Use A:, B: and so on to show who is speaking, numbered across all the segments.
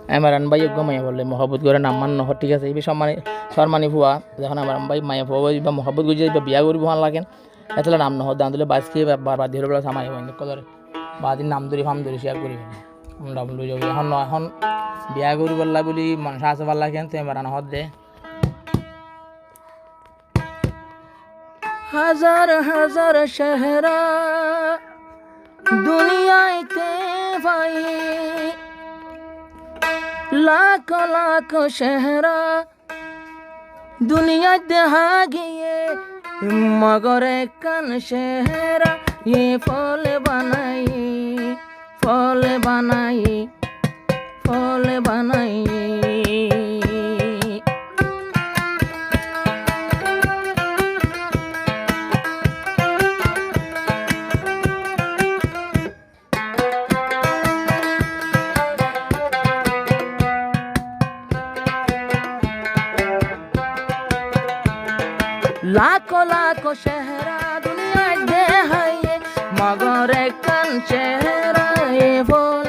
A: এমারান ভাই যোগ্য মাইয়া বললে মহব্বত করে নাম মান নহ ঠিক আছে এই সম্মানী ফুয়া যখন আমার ভাই মাইয়া ফুয়া বা মহব্বত গুজি বা বিয়া করিব হান লাগেন এতলে নাম নহ দান দিলে বাস খেয়ে বারবার ধীরে বেলা সামাই হয় কদরে বাদিন নাম ধরি ফাম ধরি শেয়ার করি আমরা বললো যাবো এখন বিয়া করি বললা বলি মানুষ আছে ভাল লাগেন তো এমারান হদ দে হাজার হাজার শহরা দুনিয়াতে ভাই লাখ লাখ শহরা দুনিয়া দেখা গিয়ে মগর কান শহরা ये फल बनाई लाखों लाखों शहरा दुनिया दे है ये मगर कन चेहरा ये फूल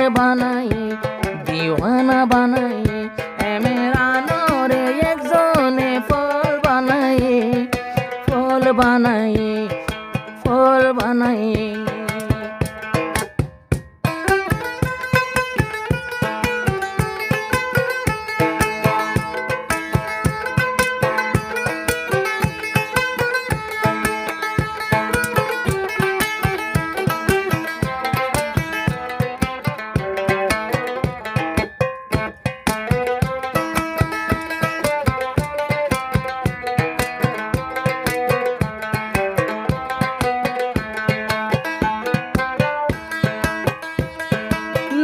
A: बनाई दीवाना बनाई ए मेरा नूर एक जोने फूल बनाई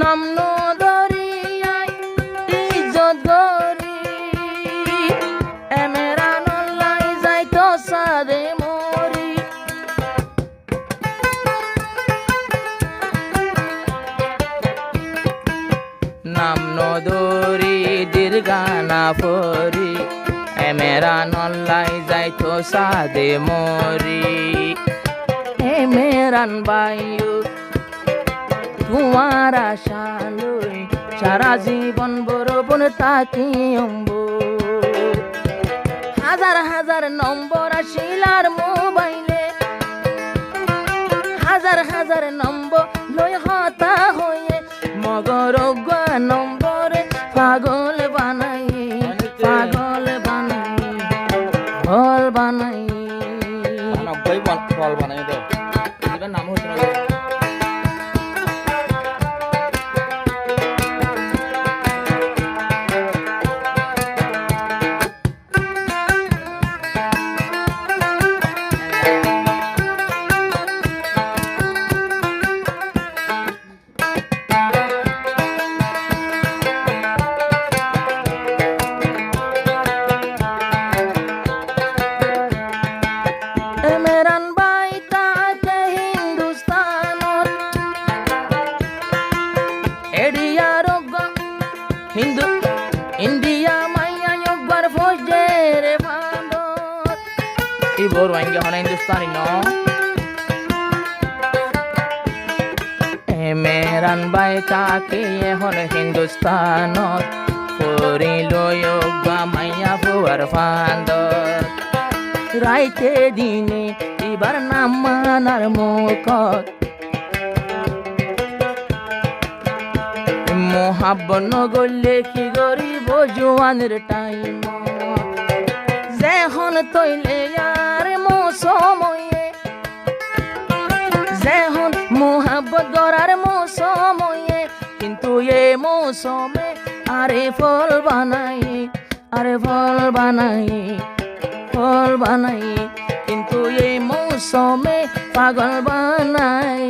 A: নামনো দরিয়ায় ইজ্জত গরি এমেরা নল্লাই যাইতো সাদে মরি নামনো দরি দীর্ঘানা ফরি এমেরা নল্লাই যাইতো সাদে মরি এমেরান বায়ু তোমার আশা লই সারা জীবন বরবন তাকি হাজার হাজার নম্বর আসিলার মোবাইলে হাজার হাজার নম্বর লই হতা হয়ে মগর নম্বরে পাগল বানাই ফল বানাই নাম হচ্ছে এমেরান বাই তাকে হিন্দুস্তানত এডিয়া রোগ ইন্ডিয়া মাইয়া একবার ফজে রে বান্দর এই বড় আইঙ্গা হনা হিন্দুস্তানি ন এমেরান বাই তাকে এখন হিন্দুস্তানত করিল একবার মাইয়া ফুয়ার ফান্দর রাইতে দিনে এবার নাম মানার মুখ মোহাব্বত নগরলে কি গরিব জোয়ানের টাইম যেহন তৈলে আর মৌসময়ে যেহন মোহাব্বত গড়ার মৌসময়ে কিন্তু এ মৌসমে আরে ফল বানাই কিন্তু এই মৌসমে পাগল বানাই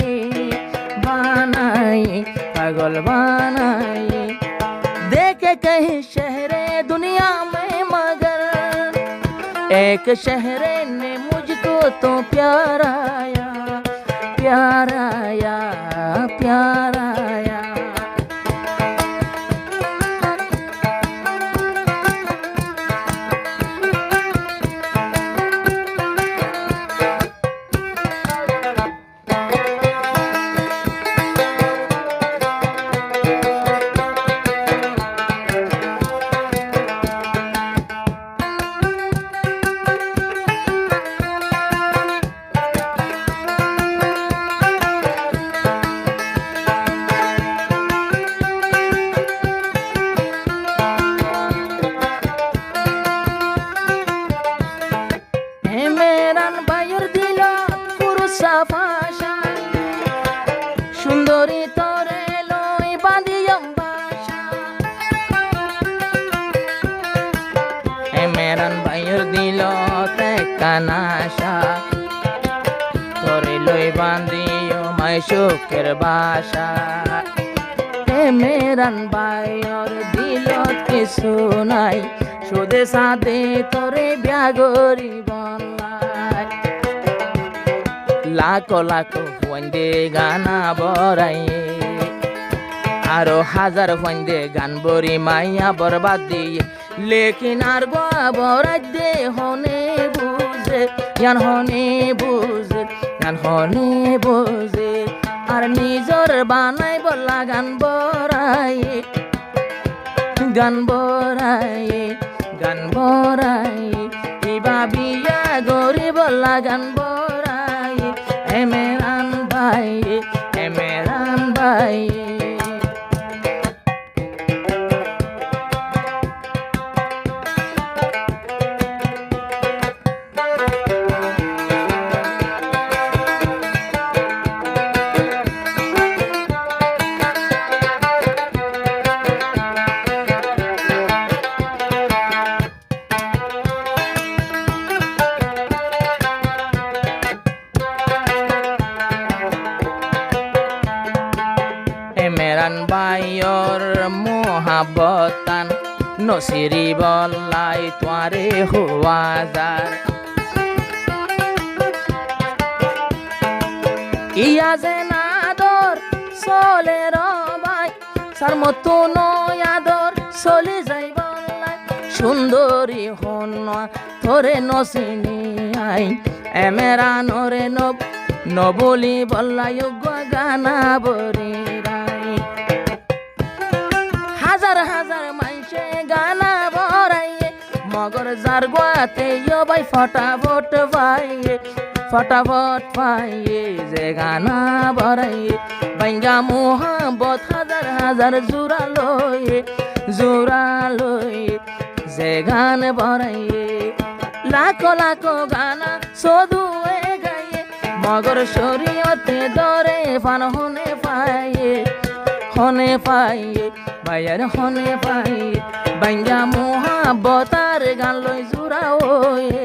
A: देखे कहीं शहरे दुनिया में मगर एक शहरे ने मुझको तो प्यार आया গান আশা তোরে লই বান্দিও মাই সুখের বাসা মেরান বায়র দিল কিছু নাই সুদে সাদে তোরে ব্যাগরি বলাই লাখো লাখো ফন্দে গানা বরাইয়ে আরো হাজার ফন্দে গান বরি মাইয়া বরবাদ দিয়ে লেকিন আর বরাই দে হনে বুঝে জ্ঞান হনে বুঝে জ্ঞান হনে বুঝে আর নিজর বানাই বলা গান বরাই গান বরাই গান বরাই ইবা বিয়া গরি বলা গান বরাই এমেরান ভাই এমেরান ভাই মেরান বায়র মোহাবতান নসিরি বলাই তোয়ারে হুয়াজার ইয়া যে নাদর চলে রবাই সার মতো নয়াদর চলে যাই বলাই সুন্দরী হন তোরে নসিনি আই এমেরানরে নবলি বলাই গানা বরি হাজার হাজার মাইসে গানা বরাইয়ে মগর যার গোয়াতে ভাই ফটাফট পাইয়ে যে গানা বরাইয়ে বাইঙ্গা মোহাম্মত হাজার হাজার জোড়া লয়ে যে গান বরাইয়ে লাখো লাখো গানা সদুয়ে গাইয়ে মগর শরীয়তে দরে ফান হনে পাইয়ে বাইয়ার হনে পাইয়ে বাইঙ্গা মোহাম্মতার গান লই জোড়া হয়ে